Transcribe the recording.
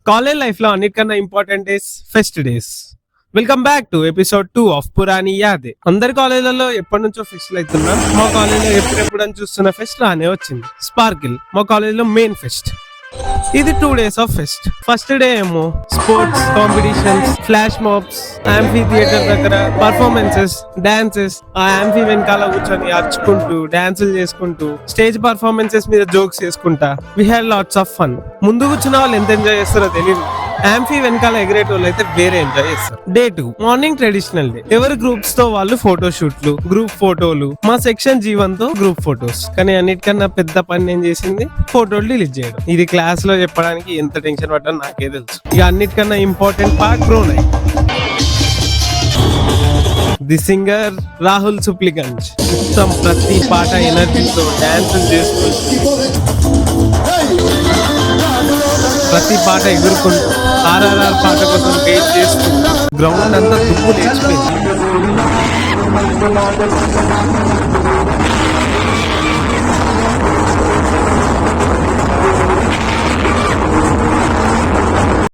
College life లో అన్నిటికన్నా important days fest days. Welcome back to episode 2 of Purani Yaadein. అందరి కాలేజీలలో ఎప్పటి నుంచో ఫెస్ట్లు అవుతున్నా, మా కాలేజ్ లో ఎప్పుడెప్పుడు అని చూస్తున్న ఫెస్ట్ రానే వచ్చింది. స్పార్కిల్ మా కాలేజ్ లో మెయిన్ ఫెస్ట్. ఇది 2 days of fest. First day ఏమో sports competitions, flash mobs, amphi theatre దగ్గర పర్ఫార్మెన్సెస్, డాన్సెస్, ఆ యాంఫీ వెనకాల కూర్చొని అర్చుకుంటూ డాన్సులు చేసుకుంటూ స్టేజ్ పర్ఫార్మెన్సెస్ మీద జోక్స్ చేసుకుంటా we had lots of fun. ముందు కూర్చున్న వాళ్ళు ఎంత ఎంజాయ్ చేస్తారో తెలియదు, యాంఫీ వెనకాల ఎగిరేటోళ్ళు అయితే వేరే ఎంజాయ్ చేస్తారు. Day 2 morning traditional day. ఎవరి గ్రూప్స్ తో వాళ్ళు ఫోటో షూట్లు, గ్రూప్ ఫోటోలు. మా సెక్షన్ జీవన్ తో గ్రూప్ ఫోటోస్. కానీ అన్నిటికన్నా పెద్ద పని నేను చేసింది ఫోటోలు డిలీట్ చేయడం. ఇది క్లాస్ లో చెప్పడానికి ఎంత టెన్షన్ పడ్డా నాకే తెలుసు. ఇక అన్నిటికన్నా important part pro night. The singer Rahul Sipligunj మొత్తం ప్రతి పాట ఎనర్జీతో డాన్సులు చేసుకుంటూ, ప్రతి పాట ఎగురుకుంటూ, ఆర్ఆర్ఆర్ పాట కోసం వెయిట్ చేస్తూ గ్రౌండ్ అంతా దుమ్ము లేచిపోయింది.